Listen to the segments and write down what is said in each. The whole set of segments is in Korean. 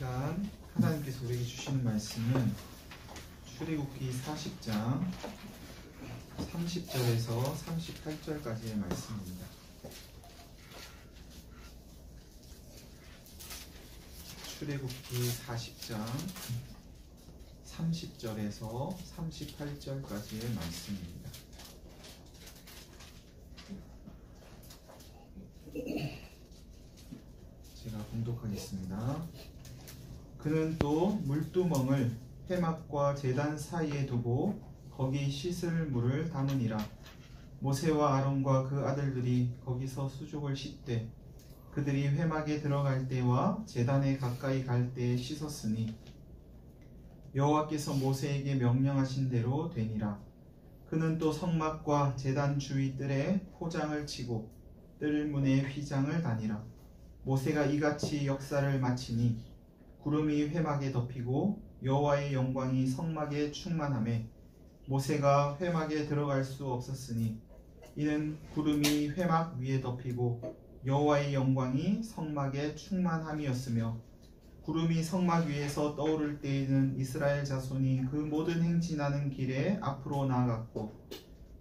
시간 하나님께서 우리에게 주시는 말씀은 출애굽기 40장 30절에서 38절까지의 말씀입니다. 출애굽기 40장 30절에서 38절까지의 말씀입니다. 제가 봉독하겠습니다. 그는 또 물두멍을 회막과 제단 사이에 두고 거기 씻을 물을 담으니라. 모세와 아론과 그 아들들이 거기서 수족을 씻되 그들이 회막에 들어갈 때와 제단에 가까이 갈 때에 씻었으니 여호와께서 모세에게 명령하신 대로 되니라. 그는 또 성막과 제단 주위 뜰에 포장을 치고 뜰 문에 휘장을 다니라. 모세가 이같이 역사를 마치니 구름이 회막에 덮이고 여호와의 영광이 성막에 충만하매 모세가 회막에 들어갈 수 없었으니 이는 구름이 회막 위에 덮이고 여호와의 영광이 성막에 충만함이었으며 구름이 성막 위에서 떠오를 때에는 이스라엘 자손이 그 모든 행진하는 길에 앞으로 나아갔고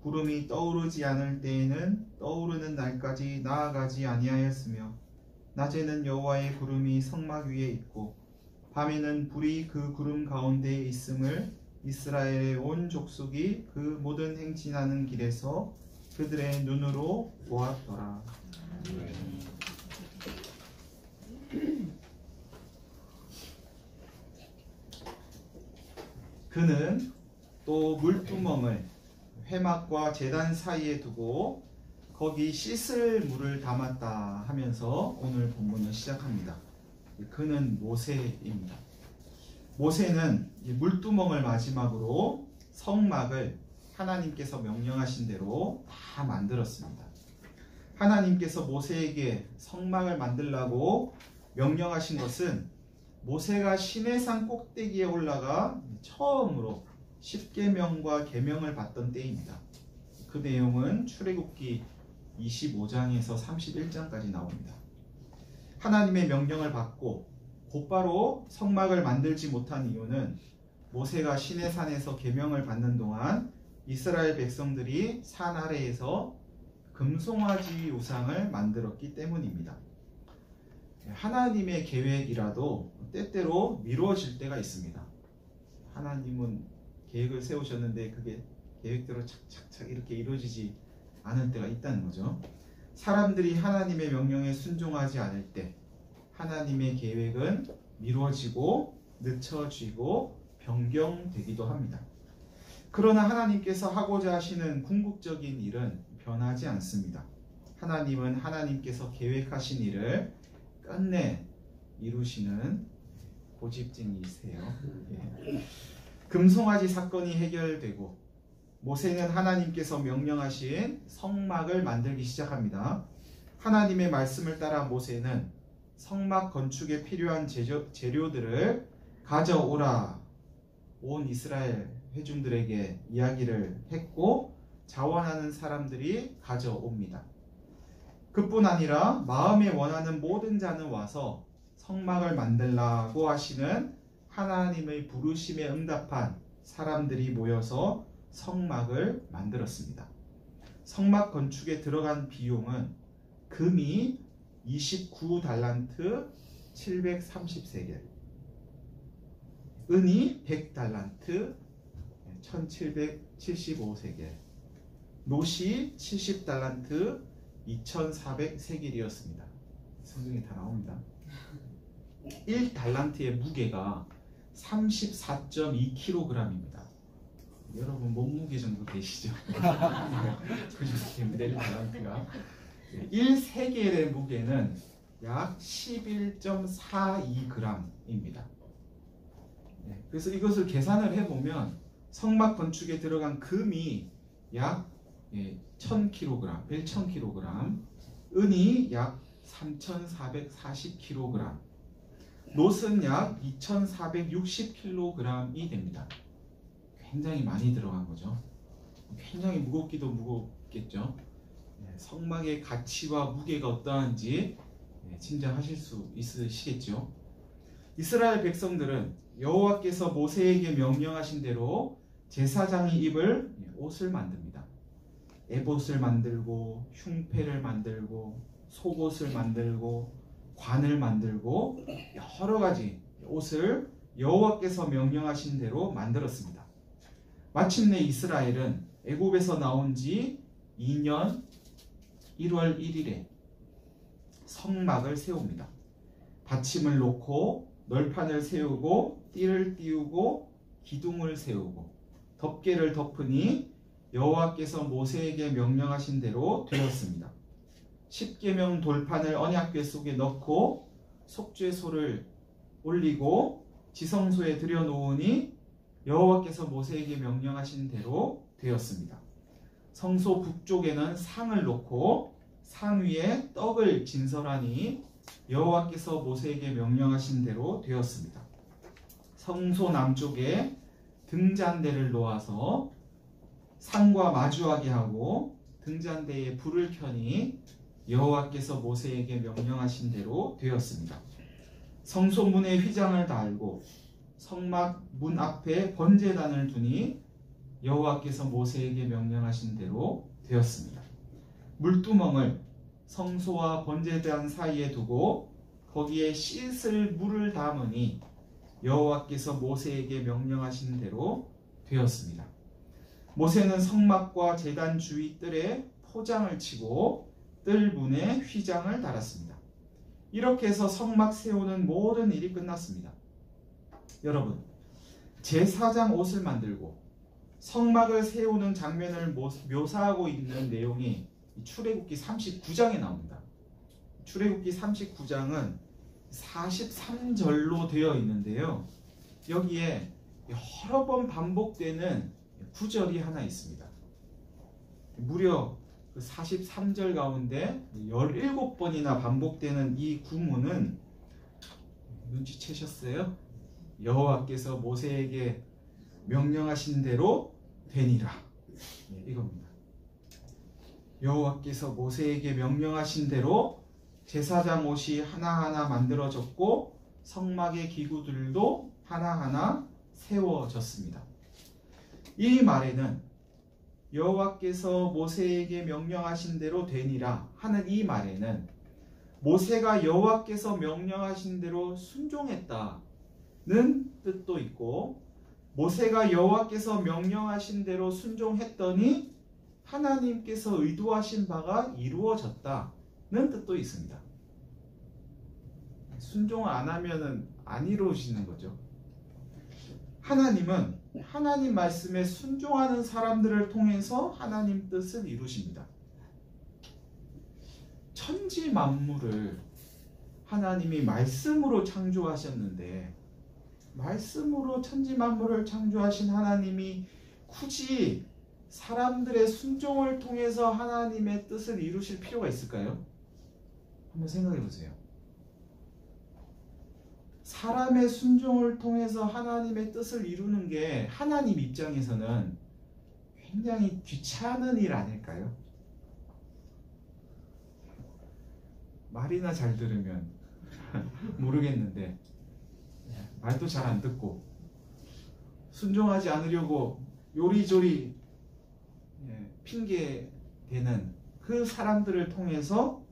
구름이 떠오르지 않을 때에는 떠오르는 날까지 나아가지 아니하였으며 낮에는 여호와의 구름이 성막 위에 있고 밤에는 불이 그 구름 가운데에 있음을 이스라엘의 온 족속이 그 모든 행진하는 길에서 그들의 눈으로 보았더라. 그는 또 물두멍을 회막과 제단 사이에 두고 거기 씻을 물을 담았다 하면서 오늘 본문을 시작합니다. 그는 모세입니다. 모세는 물두멍을 마지막으로 성막을 하나님께서 명령하신 대로 다 만들었습니다. 하나님께서 모세에게 성막을 만들라고 명령하신 것은 모세가 시내산 꼭대기에 올라가 처음으로 십계명과 계명을 받던 때입니다. 그 내용은 출애굽기 25장에서 31장까지 나옵니다. 하나님의 명령을 받고 곧바로 성막을 만들지 못한 이유는 모세가 시내산에서 계명을 받는 동안 이스라엘 백성들이 산 아래에서 금송아지 우상을 만들었기 때문입니다. 하나님의 계획이라도 때때로 미뤄질 때가 있습니다. 하나님은 계획을 세우셨는데 그게 계획대로 착착착 이렇게 이루어지지 않을 때가 있다는 거죠. 사람들이 하나님의 명령에 순종하지 않을 때 하나님의 계획은 미뤄지고 늦춰지고 변경되기도 합니다. 그러나 하나님께서 하고자 하시는 궁극적인 일은 변하지 않습니다. 하나님은 하나님께서 계획하신 일을 끝내 이루시는 고집쟁이이세요. 금송아지 사건이 해결되고 모세는 하나님께서 명령하신 성막을 만들기 시작합니다. 하나님의 말씀을 따라 모세는 성막 건축에 필요한 재료들을 가져오라 온 이스라엘 회중들에게 이야기를 했고 자원하는 사람들이 가져옵니다. 그뿐 아니라 마음에 원하는 모든 자는 와서 성막을 만들라고 하시는 하나님의 부르심에 응답한 사람들이 모여서 성막을 만들었습니다. 성막 건축에 들어간 비용은 금이 29달란트 730세겔, 은이 100달란트 1775세겔, 노시 70달란트 2400세겔이었습니다. 성경에 다 나옵니다. 1달란트의 무게가 34.2kg입니다. 여러분 몸무게 정도 되시죠? 그렇게 1달란트가 1세겔의 무게는 약 11.42g입니다. 그래서 이것을 계산을 해보면 성막 건축에 들어간 금이 약 1000kg, 11,000kg, 은이 약 3,440kg, 놋은 약 2,460kg이 됩니다. 굉장히 많이 들어간 거죠. 굉장히 무겁기도 무겁겠죠. 성막의 가치와 무게가 어떠한지 짐작하실 수 있으시겠죠. 이스라엘 백성들은 여호와께서 모세에게 명령하신 대로 제사장이 입을 옷을 만듭니다. 에봇을 만들고 흉패를 만들고 속옷을 만들고 관을 만들고 여러 가지 옷을 여호와께서 명령하신 대로 만들었습니다. 마침내 이스라엘은 애굽에서 나온 지 2년 1월 1일에 성막을 세웁니다. 받침을 놓고 널판을 세우고 띠를 띄우고 기둥을 세우고 덮개를 덮으니 여호와께서 모세에게 명령하신 대로 되었습니다. 십계명 돌판을 언약궤 속에 넣고 속죄소를 올리고 지성소에 들여놓으니 여호와께서 모세에게 명령하신 대로 되었습니다. 성소 북쪽에는 상을 놓고 상 위에 떡을 진설하니 여호와께서 모세에게 명령하신 대로 되었습니다. 성소 남쪽에 등잔대를 놓아서 상과 마주하게 하고 등잔대에 불을 켜니 여호와께서 모세에게 명령하신 대로 되었습니다. 성소 문에 휘장을 달고 성막 문 앞에 번제단을 두니 여호와께서 모세에게 명령하신 대로 되었습니다. 물두멍을 성소와 번제단 사이에 두고 거기에 씻을 물을 담으니 여호와께서 모세에게 명령하신 대로 되었습니다. 모세는 성막과 제단 주위 뜰에 포장을 치고 뜰 문에 휘장을 달았습니다. 이렇게 해서 성막 세우는 모든 일이 끝났습니다. 여러분, 제사장 옷을 만들고 성막을 세우는 장면을 묘사하고 있는 내용이 출애굽기 39장에 나옵니다. 출애굽기 39장은 43절로 되어 있는데요. 여기에 여러 번 반복되는 구절이 하나 있습니다. 무려 43절 가운데 17번이나 반복되는 이 구문은 눈치채셨어요? 여호와께서 모세에게 명령하신 대로 되니라. 이겁니다. 여호와께서 모세에게 명령하신 대로 제사장 옷이 하나하나 만들어졌고 성막의 기구들도 하나하나 세워졌습니다. 이 말에는 여호와께서 모세에게 명령하신 대로 되니라 하는 이 말에는 모세가 여호와께서 명령하신 대로 순종했다는 뜻도 있고, 모세가 여호와께서 명령하신 대로 순종했더니 하나님께서 의도하신 바가 이루어졌다는 뜻도 있습니다. 순종을 안 하면은 안 이루어지는 거죠. 하나님은 하나님 말씀에 순종하는 사람들을 통해서 하나님 뜻을 이루십니다. 천지 만물을 하나님이 말씀으로 창조하셨는데, 말씀으로 천지 만물을 창조하신 하나님이 굳이 사람들의 순종을 통해서 하나님의 뜻을 이루실 필요가 있을까요? 한번 생각해 보세요. 사람의 순종을 통해서 하나님의 뜻을 이루는 게 하나님 입장에서는 굉장히 귀찮은 일 아닐까요? 말이나 잘 들으면 모르겠는데 말도 잘 안 듣고 순종하지 않으려고 요리조리 핑계 대는 그 사람들을 통해서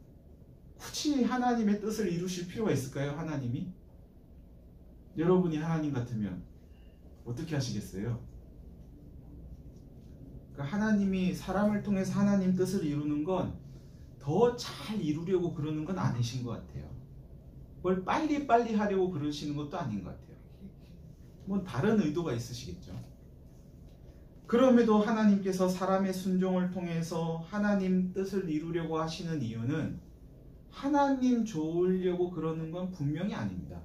굳이 하나님의 뜻을 이루실 필요가 있을까요? 하나님이? 여러분이 하나님 같으면 어떻게 하시겠어요? 그러니까 하나님이 사람을 통해서 하나님 뜻을 이루는 건 더 잘 이루려고 그러는 건 아니신 것 같아요. 뭘 빨리빨리 하려고 그러시는 것도 아닌 것 같아요. 뭐 다른 의도가 있으시겠죠. 그럼에도 하나님께서 사람의 순종을 통해서 하나님 뜻을 이루려고 하시는 이유는 하나님 좋으려고 그러는 건 분명히 아닙니다.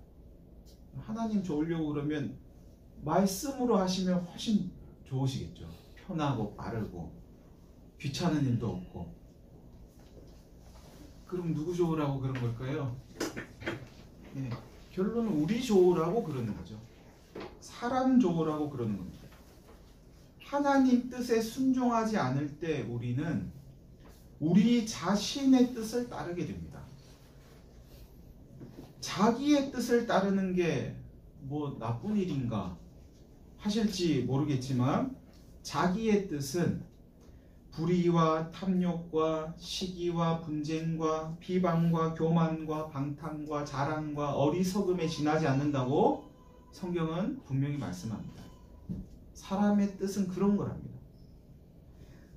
하나님 좋으려고 그러면 말씀으로 하시면 훨씬 좋으시겠죠. 편하고 빠르고 귀찮은 일도 없고. 그럼 누구 좋으라고 그런 걸까요? 결론은 우리 좋으라고 그러는 거죠. 사람 좋으라고 그러는 겁니다. 하나님 뜻에 순종하지 않을 때 우리는 우리 자신의 뜻을 따르게 됩니다. 자기의 뜻을 따르는 게 뭐 나쁜 일인가 하실지 모르겠지만, 자기의 뜻은 불의와 탐욕과 시기와 분쟁과 비방과 교만과 방탕과 자랑과 어리석음에 지나지 않는다고 성경은 분명히 말씀합니다. 사람의 뜻은 그런 거랍니다.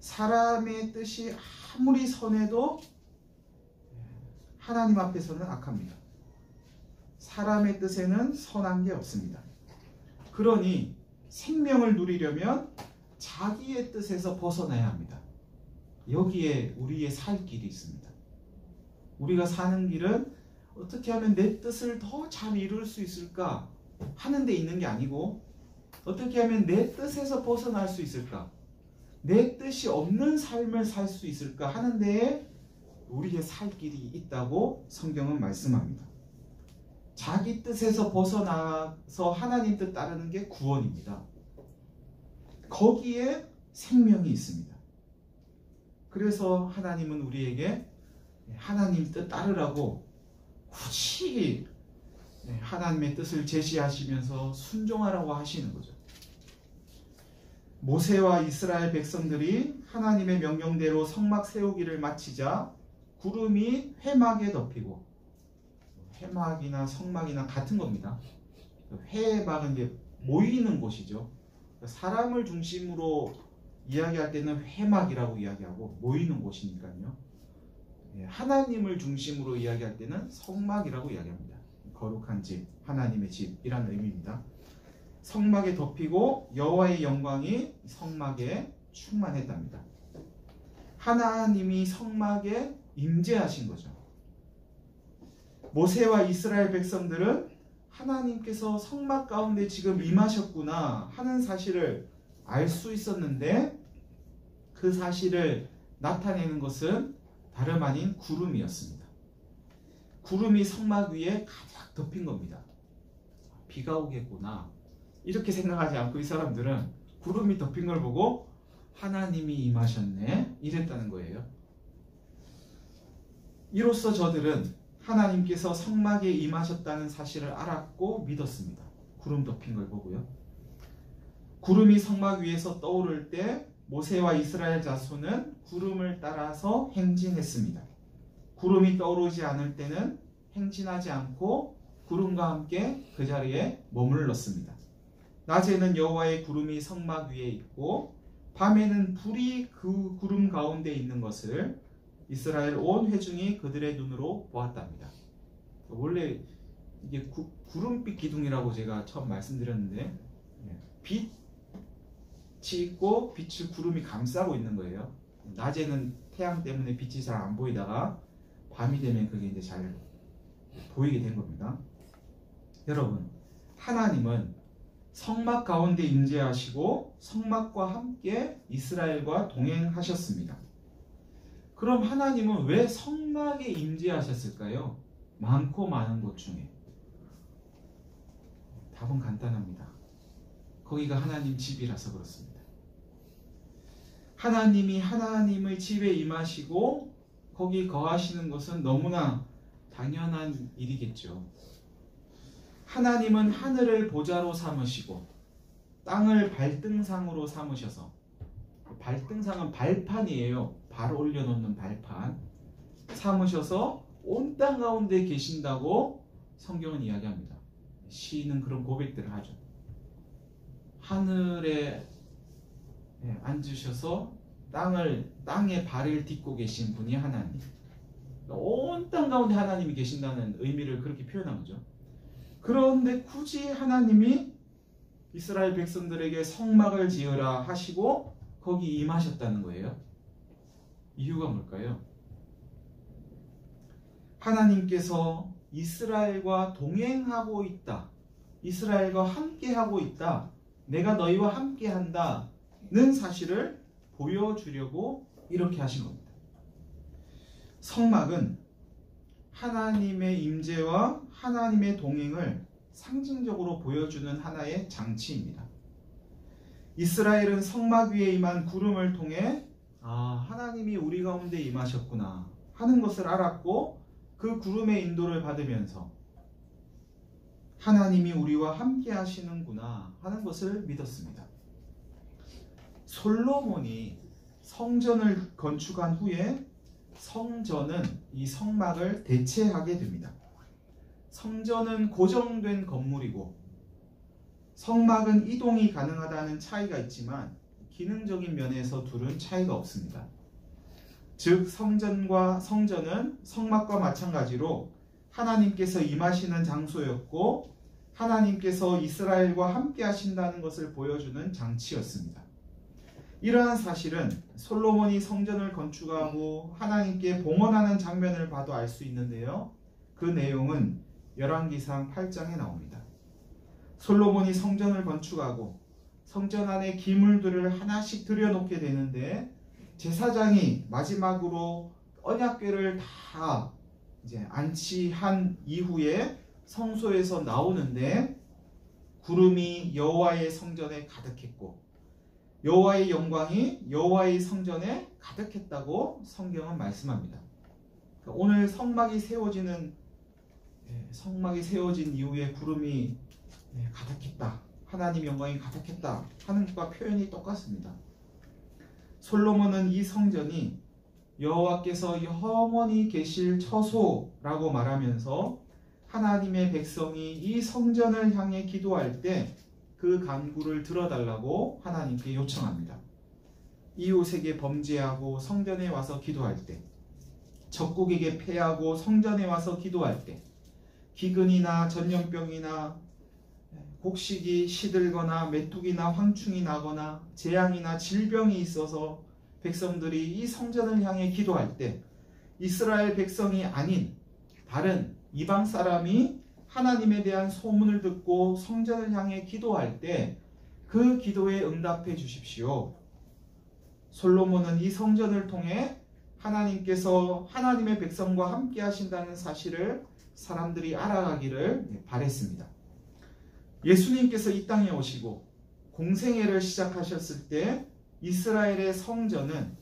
사람의 뜻이 아무리 선해도 하나님 앞에서는 악합니다. 사람의 뜻에는 선한 게 없습니다. 그러니 생명을 누리려면 자기의 뜻에서 벗어나야 합니다. 여기에 우리의 살 길이 있습니다. 우리가 사는 길은 어떻게 하면 내 뜻을 더 잘 이룰 수 있을까 하는 데 있는 게 아니고, 어떻게 하면 내 뜻에서 벗어날 수 있을까, 내 뜻이 없는 삶을 살 수 있을까 하는 데에 우리의 살 길이 있다고 성경은 말씀합니다. 자기 뜻에서 벗어나서 하나님 뜻 따르는 게 구원입니다. 거기에 생명이 있습니다. 그래서 하나님은 우리에게 하나님 뜻 따르라고 굳이 하나님의 뜻을 제시하시면서 순종하라고 하시는 거죠. 모세와 이스라엘 백성들이 하나님의 명령대로 성막 세우기를 마치자 구름이 회막에 덮이고, 회막이나 성막이나 같은 겁니다. 회막은 이제 모이는 곳이죠. 사람을 중심으로 이야기할 때는 회막이라고 이야기하고 모이는 곳이니까요. 하나님을 중심으로 이야기할 때는 성막이라고 이야기합니다. 거룩한 집, 하나님의 집이라는 의미입니다. 성막에 덮이고 여호와의 영광이 성막에 충만했답니다. 하나님이 성막에 임재하신 거죠. 모세와 이스라엘 백성들은 하나님께서 성막 가운데 지금 임하셨구나 하는 사실을 알 수 있었는데, 그 사실을 나타내는 것은 다름 아닌 구름이었습니다. 구름이 성막 위에 가득 덮인 겁니다. 비가 오겠구나 이렇게 생각하지 않고 이 사람들은 구름이 덮인 걸 보고 하나님이 임하셨네 이랬다는 거예요. 이로써 저들은 하나님께서 성막에 임하셨다는 사실을 알았고 믿었습니다. 구름 덮인 걸 보고요. 구름이 성막 위에서 떠오를 때 모세와 이스라엘 자손은 구름을 따라서 행진했습니다. 구름이 떠오르지 않을 때는 행진하지 않고 구름과 함께 그 자리에 머물렀습니다. 낮에는 여호와의 구름이 성막 위에 있고 밤에는 불이 그 구름 가운데 있는 것을 이스라엘 온 회중이 그들의 눈으로 보았답니다. 원래 이게 구름빛 기둥이라고 제가 처음 말씀드렸는데, 빛이 있고 빛을 구름이 감싸고 있는 거예요. 낮에는 태양 때문에 빛이 잘 안 보이다가 밤이 되면 그게 이제 잘 보이게 된 겁니다. 여러분, 하나님은 성막 가운데 임재하시고 성막과 함께 이스라엘과 동행하셨습니다. 그럼 하나님은 왜 성막에 임재하셨을까요? 많고 많은 곳 중에. 답은 간단합니다. 거기가 하나님 집이라서 그렇습니다. 하나님이 하나님의 집에 임하시고 거기 거하시는 것은 너무나 당연한 일이겠죠. 하나님은 하늘을 보좌로 삼으시고 땅을 발등상으로 삼으셔서, 발등상은 발판이에요. 발 올려놓는 발판 삼으셔서 온 땅 가운데 계신다고 성경은 이야기합니다. 시인은 그런 고백들을 하죠. 하늘에 앉으셔서 땅에 발을 딛고 계신 분이 하나님. 온 땅 가운데 하나님이 계신다는 의미를 그렇게 표현한 거죠. 그런데 굳이 하나님이 이스라엘 백성들에게 성막을 지으라 하시고 거기 임하셨다는 거예요. 이유가 뭘까요? 하나님께서 이스라엘과 동행하고 있다, 이스라엘과 함께하고 있다, 내가 너희와 함께한다는 사실을 보여주려고 이렇게 하신 겁니다. 성막은 하나님의 임재와 하나님의 동행을 상징적으로 보여주는 하나의 장치입니다. 이스라엘은 성막 위에 임한 구름을 통해 하나님이 우리 가운데 임하셨구나 하는 것을 알았고, 그 구름의 인도를 받으면서 하나님이 우리와 함께 하시는구나 하는 것을 믿었습니다. 솔로몬이 성전을 건축한 후에 성전은 이 성막을 대체하게 됩니다. 성전은 고정된 건물이고 성막은 이동이 가능하다는 차이가 있지만 기능적인 면에서 둘은 차이가 없습니다. 즉 성전은 성막과 마찬가지로 하나님께서 임하시는 장소였고 하나님께서 이스라엘과 함께 하신다는 것을 보여주는 장치였습니다. 이러한 사실은 솔로몬이 성전을 건축하고 하나님께 봉헌하는 장면을 봐도 알 수 있는데요. 그 내용은 열왕기상 8장에 나옵니다. 솔로몬이 성전을 건축하고 성전 안에 기물들을 하나씩 들여놓게 되는데 제사장이 마지막으로 언약궤를 다 이제 안치한 이후에 성소에서 나오는데 구름이 여호와의 성전에 가득했고 여호와의 영광이 여호와의 성전에 가득했다고 성경은 말씀합니다. 오늘 성막이 세워진 이후에 구름이 가득했다, 하나님 영광이 가득했다 하는 것과 표현이 똑같습니다. 솔로몬은 이 성전이 여호와께서 영원히 계실 처소라고 말하면서 하나님의 백성이 이 성전을 향해 기도할 때 그 간구를 들어달라고 하나님께 요청합니다. 이웃에게 범죄하고 성전에 와서 기도할 때, 적국에게 패하고 성전에 와서 기도할 때, 기근이나 전염병이나 곡식이 시들거나 메뚜기나 황충이 나거나 재앙이나 질병이 있어서 백성들이 이 성전을 향해 기도할 때 이스라엘 백성이 아닌 다른 이방 사람이 하나님에 대한 소문을 듣고 성전을 향해 기도할 때 그 기도에 응답해 주십시오. 솔로몬은 이 성전을 통해 하나님께서 하나님의 백성과 함께 하신다는 사실을 사람들이 알아가기를 바랬습니다. 예수님께서 이 땅에 오시고 공생애를 시작하셨을 때 이스라엘의 성전은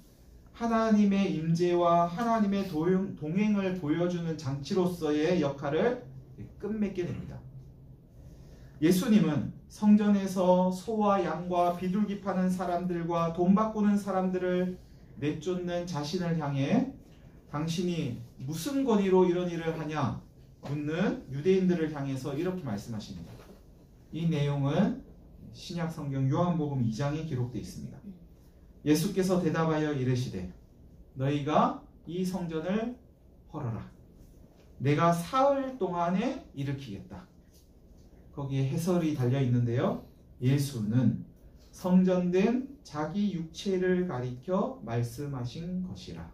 하나님의 임재와 하나님의 동행을 보여주는 장치로서의 역할을 끝맺게 됩니다. 예수님은 성전에서 소와 양과 비둘기 파는 사람들과 돈 바꾸는 사람들을 내쫓는 자신을 향해 당신이 무슨 권위로 이런 일을 하냐 묻는 유대인들을 향해서 이렇게 말씀하십니다. 이 내용은 신약 성경 요한복음 2장에 기록되어 있습니다. 예수께서 대답하여 이르시되 너희가 이 성전을 헐어라. 내가 사흘 동안에 일으키겠다. 거기에 해설이 달려 있는데요. 예수는 성전된 자기 육체를 가리켜 말씀하신 것이라.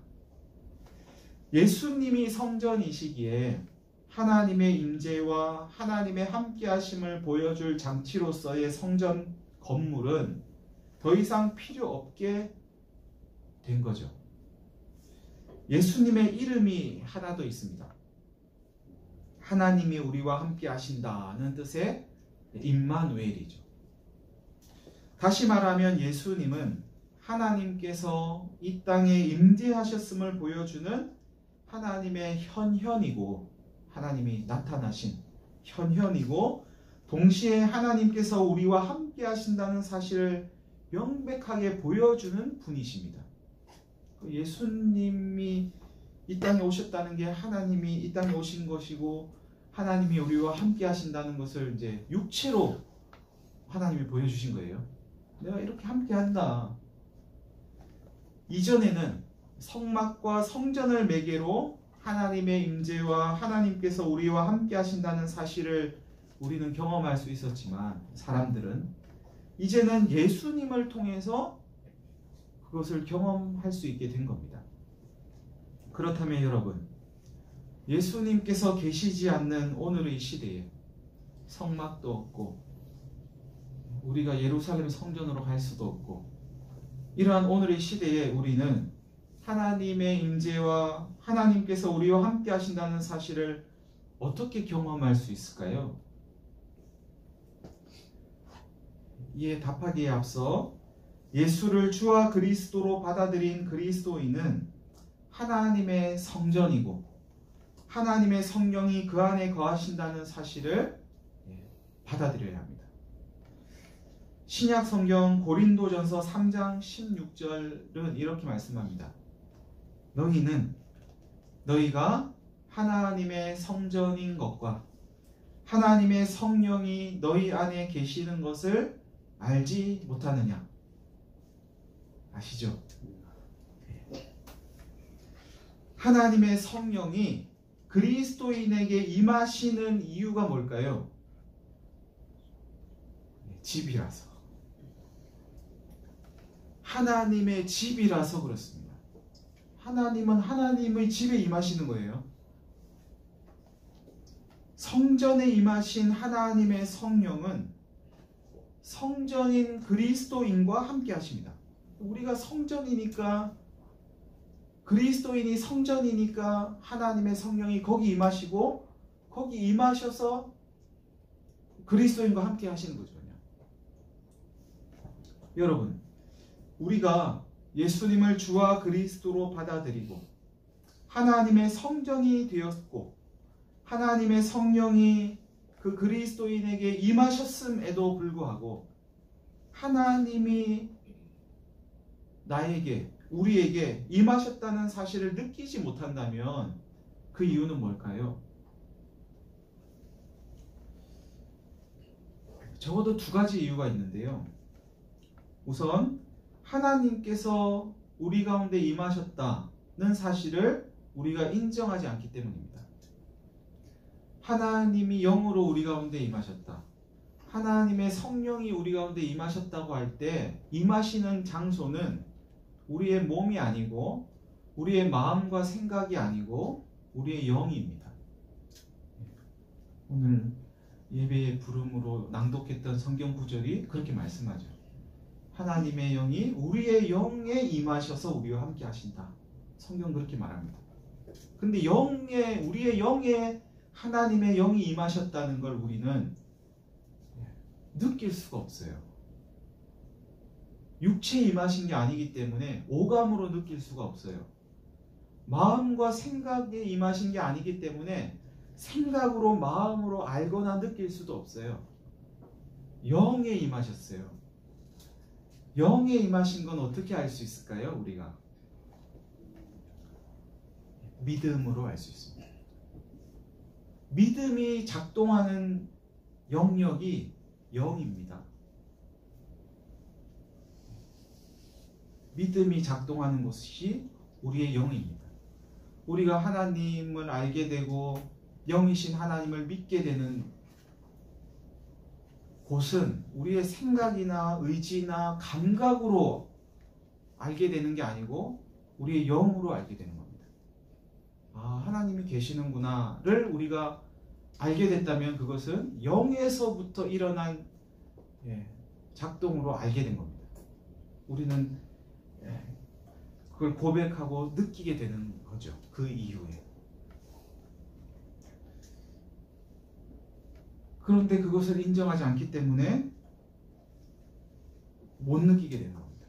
예수님이 성전이시기에 하나님의 임재와 하나님의 함께하심을 보여줄 장치로서의 성전 건물은 더 이상 필요 없게 된 거죠. 예수님의 이름이 하나 더 있습니다. 하나님이 우리와 함께 하신다는 뜻의 임마누엘이죠. 다시 말하면 예수님은 하나님께서 이 땅에 임재하셨음을 보여주는 하나님의 현현이고 하나님이 나타나신 현현이고 동시에 하나님께서 우리와 함께 하신다는 사실을 명백하게 보여주는 분이십니다. 예수님이 이 땅에 오셨다는 게 하나님이 이 땅에 오신 것이고 하나님이 우리와 함께 하신다는 것을 이제 육체로 하나님이 보여주신 거예요. 내가 이렇게 함께 한다. 이전에는 성막과 성전을 매개로 하나님의 임재와 하나님께서 우리와 함께 하신다는 사실을 우리는 경험할 수 있었지만 사람들은 이제는 예수님을 통해서 그것을 경험할 수 있게 된 겁니다. 그렇다면 여러분, 예수님께서 계시지 않는 오늘의 시대에 성막도 없고 우리가 예루살렘 성전으로 갈 수도 없고 이러한 오늘의 시대에 우리는 하나님의 임재와 하나님께서 우리와 함께 하신다는 사실을 어떻게 경험할 수 있을까요? 이에 답하기에 앞서 예수를 주와 그리스도로 받아들인 그리스도인은 하나님의 성전이고 하나님의 성령이 그 안에 거하신다는 사실을 받아들여야 합니다. 신약 성경 고린도전서 3장 16절은 이렇게 말씀합니다. 너희가 하나님의 성전인 것과 하나님의 성령이 너희 안에 계시는 것을 알지 못하느냐? 아시죠? 하나님의 성령이 그리스도인에게 임하시는 이유가 뭘까요? 집이라서. 하나님의 집이라서 그렇습니다. 하나님은 하나님의 집에 임하시는 거예요. 성전에 임하신 하나님의 성령은 성전인 그리스도인과 함께 하십니다. 우리가 성전이니까, 그리스도인이 성전이니까 하나님의 성령이 거기 임하시고, 거기 임하셔서 그리스도인과 함께 하시는 거죠. 여러분, 우리가 예수님을 주와 그리스도로 받아들이고 하나님의 성전이 되었고 하나님의 성령이 그 그리스도인에게 임하셨음에도 불구하고 하나님이 우리에게 임하셨다는 사실을 느끼지 못한다면 그 이유는 뭘까요? 적어도 두 가지 이유가 있는데요. 우선 하나님께서 우리 가운데 임하셨다는 사실을 우리가 인정하지 않기 때문입니다. 하나님이 영으로 우리 가운데 임하셨다. 하나님의 성령이 우리 가운데 임하셨다고 할 때 임하시는 장소는 우리의 몸이 아니고 우리의 마음과 생각이 아니고 우리의 영입니다. 오늘 예배의 부름으로 낭독했던 성경 구절이 그렇게 말씀하죠. 하나님의 영이 우리의 영에 임하셔서 우리와 함께 하신다. 성경 그렇게 말합니다. 근데 우리의 영에 하나님의 영이 임하셨다는 걸 우리는 느낄 수가 없어요. 육체에 임하신 게 아니기 때문에 오감으로 느낄 수가 없어요. 마음과 생각에 임하신 게 아니기 때문에 생각으로 마음으로 알거나 느낄 수도 없어요. 영에 임하셨어요. 영에 임하신 건 어떻게 알 수 있을까요? 우리가 믿음으로 알 수 있습니다. 믿음이 작동하는 영역이 영입니다. 믿음이 작동하는 것이 우리의 영입니다. 우리가 하나님을 알게 되고 영이신 하나님을 믿게 되는 곳은 우리의 생각이나 의지나 감각으로 알게 되는 게 아니고 우리의 영으로 알게 되는 겁니다. 아, 하나님이 계시는구나를 우리가 알게 됐다면 그것은 영에서부터 일어난 작동으로 알게 된 겁니다. 우리는 그걸 고백하고 느끼게 되는 거죠. 그 이후에. 그런데 그것을 인정하지 않기 때문에 못 느끼게 되는 겁니다.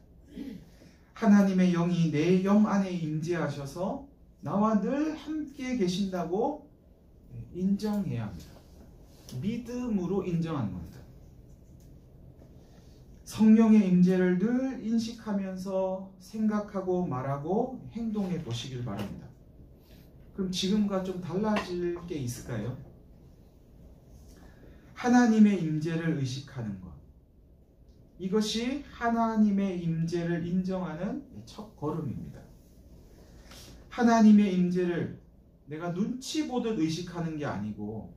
하나님의 영이 내 영 안에 임재하셔서 나와 늘 함께 계신다고 인정해야 합니다. 믿음으로 인정하는 겁니다. 성령의 임재를 늘 인식하면서 생각하고 말하고 행동해 보시길 바랍니다. 그럼 지금과 좀 달라질 게 있을까요? 하나님의 임재를 의식하는 것. 이것이 하나님의 임재를 인정하는 첫 걸음입니다. 하나님의 임재를 내가 눈치 보듯 의식하는 게 아니고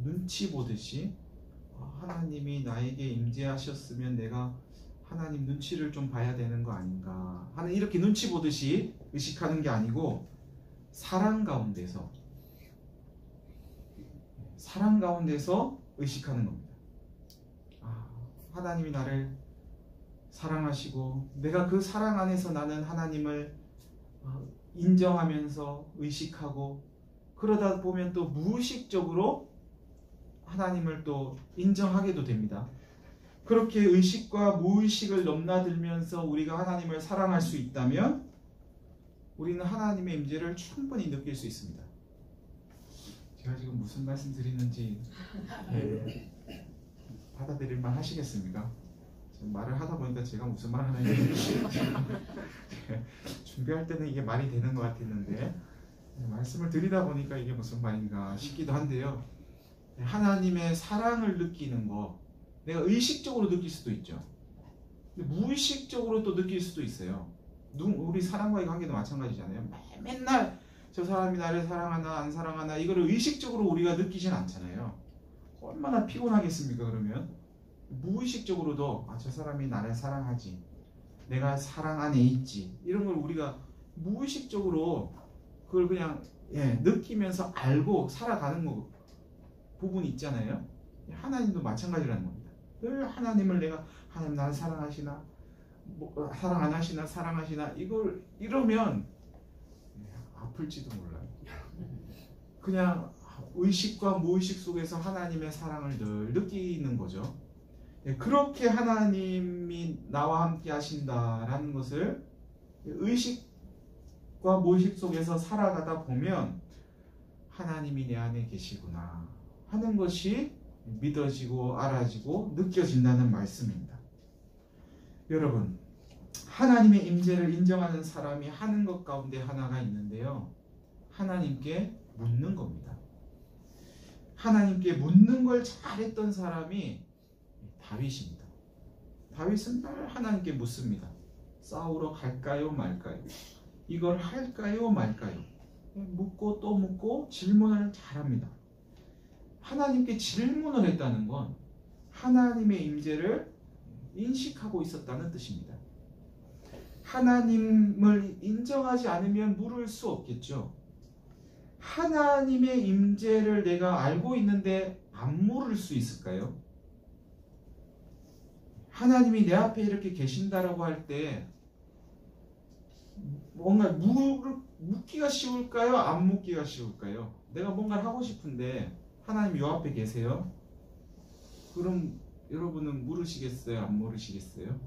눈치 보듯이 하나님이 나에게 임재하셨으면 내가 하나님 눈치를 좀 봐야 되는 거 아닌가 하는 이렇게 눈치 보듯이 의식하는 게 아니고 사랑 가운데서 의식하는 겁니다. 하나님이 나를 사랑하시고 내가 그 사랑 안에서 나는 하나님을 인정하면서 의식하고 그러다 보면 또 무의식적으로 하나님을 또 인정하게도 됩니다. 그렇게 의식과 무의식을 넘나들면서 우리가 하나님을 사랑할 수 있다면 우리는 하나님의 임재를 충분히 느낄 수 있습니다. 제가 지금 무슨 말씀 드리는지 받아들일만 하시겠습니까? 지금 말을 하다 보니까 제가 무슨 말 하는지 준비할 때는 이게 말이 되는 것 같았는데 말씀을 드리다 보니까 이게 무슨 말인가 싶기도 한데요. 하나님의 사랑을 느끼는 거 내가 의식적으로 느낄 수도 있죠. 근데 무의식적으로 또 느낄 수도 있어요. 우리 사람과의 관계도 마찬가지잖아요. 맨날 저 사람이 나를 사랑하나 안 사랑하나 이거를 의식적으로 우리가 느끼진 않잖아요. 얼마나 피곤하겠습니까? 그러면 무의식적으로도 저 사람이 나를 사랑하지, 내가 사랑 안에 있지, 이런 걸 우리가 무의식적으로 그걸 그냥 느끼면서 알고 살아가는 부분이 있잖아요. 하나님도 마찬가지라는 겁니다. 늘 하나님을 내가 하나님 나를 사랑하시나, 사랑 안 하시나, 사랑하시나 이러면 아플지도 몰라요. 그냥 의식과 무의식 속에서 하나님의 사랑을 늘 느끼는 거죠. 그렇게 하나님이 나와 함께 하신다라는 것을 의식과 무의식 속에서 살아가다 보면 하나님이 내 안에 계시구나 하는 것이 믿어지고 알아지고 느껴진다는 말씀입니다. 여러분, 하나님의 임재를 인정하는 사람이 하는 것 가운데 하나가 있는데요. 하나님께 묻는 겁니다. 하나님께 묻는 걸 잘했던 사람이 다윗입니다. 다윗은 늘 하나님께 묻습니다. 싸우러 갈까요 말까요? 이걸 할까요 말까요? 묻고 또 묻고 질문을 잘합니다. 하나님께 질문을 했다는 건 하나님의 임재를 인식하고 있었다는 뜻입니다. 하나님을 인정하지 않으면 물을 수 없겠죠. 하나님의 임재를 내가 알고 있는데 안 물을 수 있을까요? 하나님이 내 앞에 이렇게 계신다라고 할 때 뭔가 묻기가 쉬울까요? 안 묻기가 쉬울까요? 내가 뭔가를 하고 싶은데 하나님 요 앞에 계세요? 그럼 여러분은 물으시겠어요? 안 물으시겠어요?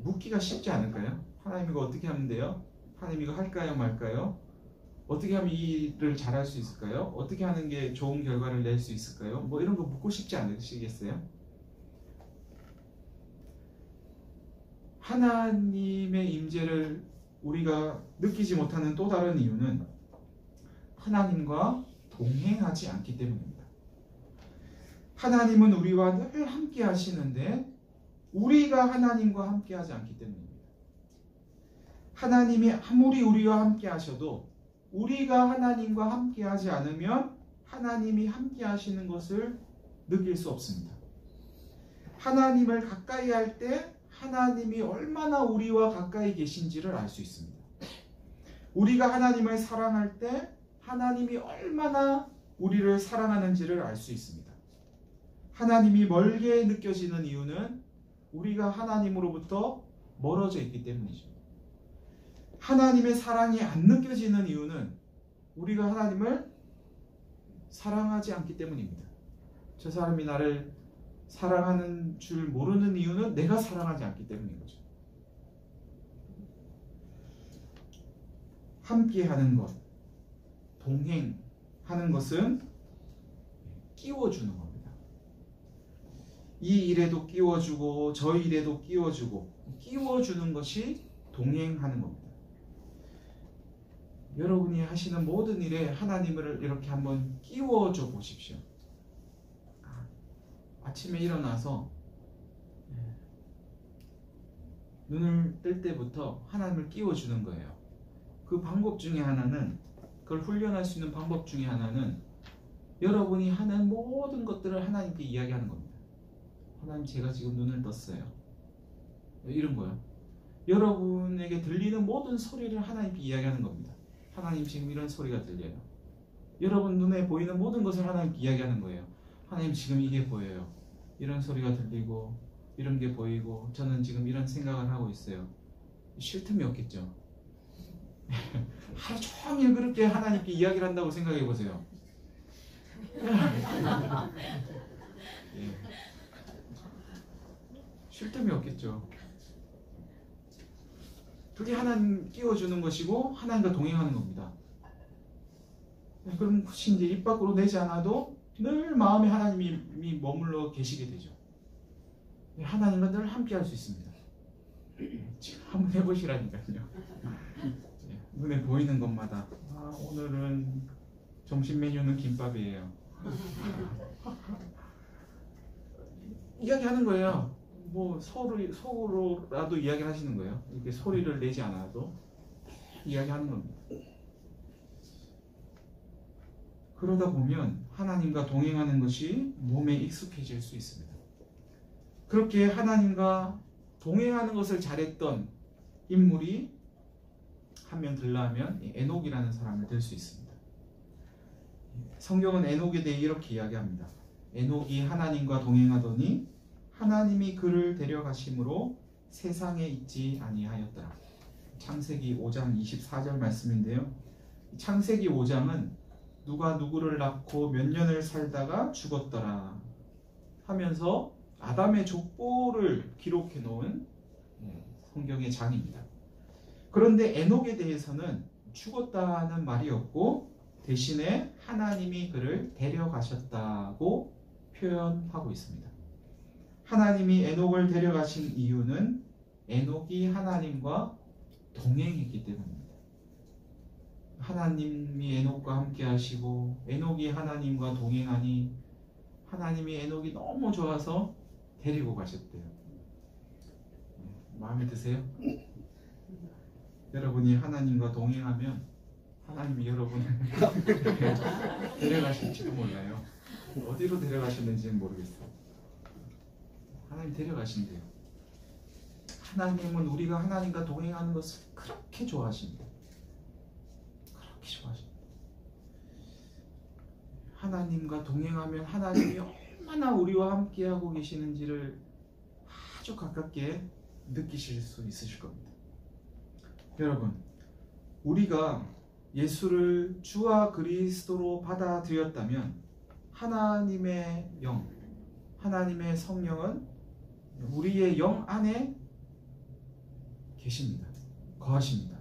묻기가 쉽지 않을까요? 하나님 이거 어떻게 하면 돼요? 하나님 이거 할까요 말까요? 어떻게 하면 이 일을 잘할 수 있을까요? 어떻게 하는 게 좋은 결과를 낼 수 있을까요? 뭐 이런 거 묻고 싶지 않으시겠어요? 하나님의 임재를 우리가 느끼지 못하는 또 다른 이유는 하나님과 동행하지 않기 때문입니다. 하나님은 우리와 늘 함께 하시는데 우리가 하나님과 함께 하지 않기 때문입니다. 하나님이 아무리 우리와 함께 하셔도 우리가 하나님과 함께 하지 않으면 하나님이 함께 하시는 것을 느낄 수 없습니다. 하나님을 가까이 할 때 하나님이 얼마나 우리와 가까이 계신지를 알 수 있습니다. 우리가 하나님을 사랑할 때 하나님이 얼마나 우리를 사랑하는지를 알 수 있습니다. 하나님이 멀게 느껴지는 이유는 우리가 하나님으로부터 멀어져 있기 때문이죠. 하나님의 사랑이 안 느껴지는 이유는 우리가 하나님을 사랑하지 않기 때문입니다. 저 사람이 나를 사랑하는 줄 모르는 이유는 내가 사랑하지 않기 때문인 거죠. 함께하는 것, 동행하는 것은 끼워주는 겁니다. 이 일에도 끼워주고 저 일에도 끼워주고 끼워주는 것이 동행하는 겁니다. 여러분이 하시는 모든 일에 하나님을 이렇게 한번 끼워줘 보십시오. 아침에 일어나서 눈을 뜰 때부터 하나님을 끼워주는 거예요. 그 방법 중에 하나는, 그걸 훈련할 수 있는 방법 중에 하나는 여러분이 하는 모든 것들을 하나님께 이야기하는 겁니다. 하나님, 제가 지금 눈을 떴어요. 이런 거요. 여러분에게 들리는 모든 소리를 하나님께 이야기하는 겁니다. 하나님, 지금 이런 소리가 들려요. 여러분 눈에 보이는 모든 것을 하나님께 이야기하는 거예요. 하나님, 지금 이게 보여요. 이런 소리가 들리고 이런 게 보이고 저는 지금 이런 생각을 하고 있어요. 쉴 틈이 없겠죠. 하루 종일 그렇게 하나님께 이야기를 한다고 생각해 보세요. 쉴 틈이 없겠죠. 그게 하나님 끼워주는 것이고 하나님과 동행하는 겁니다. 그럼 혹시 이제 입 밖으로 내지 않아도 늘 마음에 하나님이 머물러 계시게 되죠. 하나님과 늘 함께 할 수 있습니다. 지금 한번 해보시라니까요. 눈에 보이는 것마다 오늘은 점심 메뉴는 김밥이에요. 이야기하는 거예요. 뭐 속으로라도 이야기를 하시는 거예요. 이렇게 소리를 내지 않아도 이야기하는 겁니다. 그러다 보면 하나님과 동행하는 것이 몸에 익숙해질 수 있습니다. 그렇게 하나님과 동행하는 것을 잘했던 인물이 한 명 들라면 에녹이라는 사람을 들 수 있습니다. 성경은 에녹에 대해 이렇게 이야기합니다. 에녹이 하나님과 동행하더니 하나님이 그를 데려가심으로 세상에 있지 아니하였더라. 창세기 5장 24절 말씀인데요. 창세기 5장은 누가 누구를 낳고 몇 년을 살다가 죽었더라 하면서 아담의 족보를 기록해 놓은 성경의 장입니다. 그런데 에녹에 대해서는 죽었다는 말이 없고 대신에 하나님이 그를 데려가셨다고 표현하고 있습니다. 하나님이 에녹을 데려가신 이유는 에녹이 하나님과 동행했기 때문입니다. 하나님이 에녹과 함께 하시고 에녹이 하나님과 동행하니 하나님이 에녹이 너무 좋아서 데리고 가셨대요. 마음에 드세요? 여러분이 하나님과 동행하면 하나님이 여러분을 데려가실지도 몰라요. 어디로 데려가셨는지는 모르겠어요. 하나님 데려가신대요. 하나님은 우리가 하나님과 동행하는 것을 그렇게 좋아하십니다. 그렇게 좋아하십니다. 하나님과 동행하면 하나님이 얼마나 우리와 함께하고 계시는지를 아주 가깝게 느끼실 수 있으실 겁니다. 여러분, 우리가 예수를 주와 그리스도로 받아들였다면 하나님의 영, 하나님의 성령은 우리의 영 안에 계십니다. 거하십니다.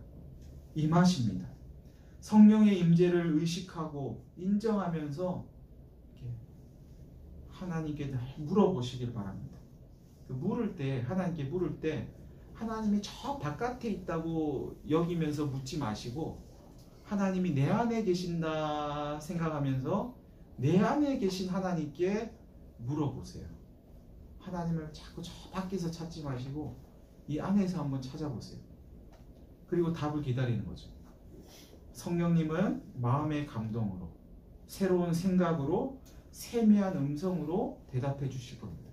임하십니다. 성령의 임재를 의식하고 인정하면서 하나님께 물어보시길 바랍니다. 물을 때, 하나님께 물을 때 하나님이 저 바깥에 있다고 여기면서 묻지 마시고 하나님이 내 안에 계신다 생각하면서 내 안에 계신 하나님께 물어보세요. 하나님을 자꾸 저 밖에서 찾지 마시고 이 안에서 한번 찾아보세요. 그리고 답을 기다리는 거죠. 성령님은 마음의 감동으로, 새로운 생각으로, 세미한 음성으로 대답해 주실 겁니다.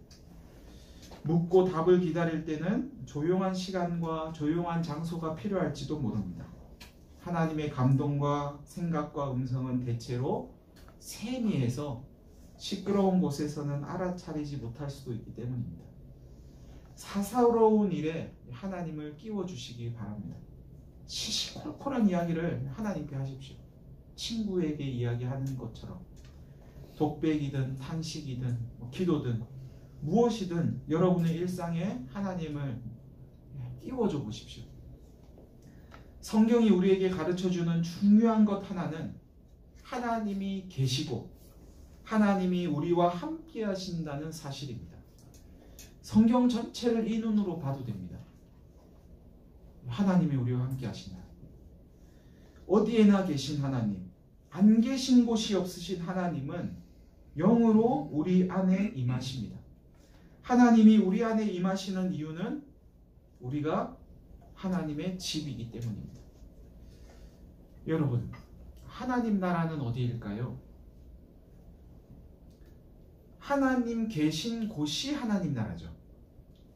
묻고 답을 기다릴 때는 조용한 시간과 조용한 장소가 필요할지도 모릅니다. 하나님의 감동과 생각과 음성은 대체로 세미해서 시끄러운 곳에서는 알아차리지 못할 수도 있기 때문입니다. 사사로운 일에 하나님을 끼워주시기 바랍니다. 시시콜콜한 이야기를 하나님께 하십시오. 친구에게 이야기하는 것처럼 독백이든 탄식이든 기도든 무엇이든 여러분의 일상에 하나님을 끼워줘 보십시오. 성경이 우리에게 가르쳐주는 중요한 것 하나는 하나님이 계시고 하나님이 우리와 함께 하신다는 사실입니다. 성경 전체를 이 눈으로 봐도 됩니다. 하나님이 우리와 함께 하신다. 어디에나 계신 하나님, 안 계신 곳이 없으신 하나님은 영으로 우리 안에 임하십니다. 하나님이 우리 안에 임하시는 이유는 우리가 하나님의 집이기 때문입니다. 여러분, 하나님 나라는 어디일까요? 하나님 계신 곳이 하나님 나라죠.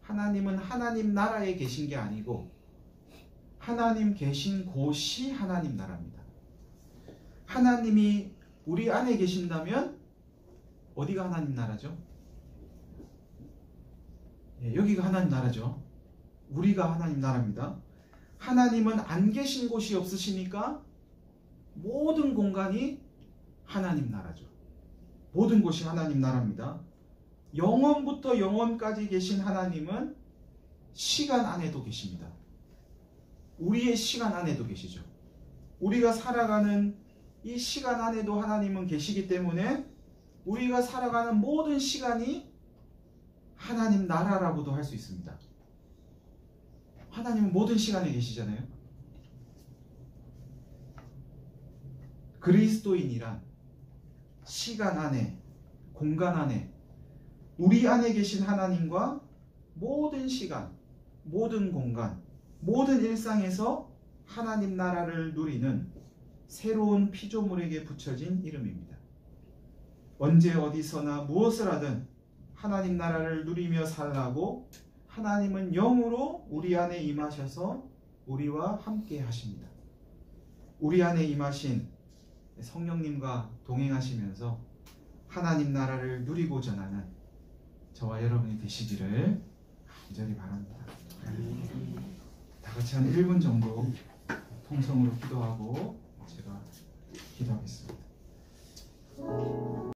하나님은 하나님 나라에 계신 게 아니고 하나님 계신 곳이 하나님 나라입니다. 하나님이 우리 안에 계신다면 어디가 하나님 나라죠? 여기가 하나님 나라죠. 우리가 하나님 나라입니다. 하나님은 안 계신 곳이 없으시니까 모든 공간이 하나님 나라죠. 모든 곳이 하나님 나라입니다. 영원부터 영원까지 계신 하나님은 시간 안에도 계십니다. 우리의 시간 안에도 계시죠. 우리가 살아가는 이 시간 안에도 하나님은 계시기 때문에 우리가 살아가는 모든 시간이 하나님 나라라고도 할 수 있습니다. 하나님은 모든 시간에 계시잖아요. 그리스도인이란 시간 안에, 공간 안에, 우리 안에 계신 하나님과 모든 시간, 모든 공간, 모든 일상에서 하나님 나라를 누리는 새로운 피조물에게 붙여진 이름입니다. 언제 어디서나 무엇을 하든 하나님 나라를 누리며 살라고 하나님은 영으로 우리 안에 임하셔서 우리와 함께 하십니다. 우리 안에 임하신 성령님과 동행하시면서 하나님 나라를 누리고 전하는 저와 여러분이 되시기를 간절히 바랍니다. 다 같이 한 1분 정도 통성으로 기도하고 제가 기도하겠습니다.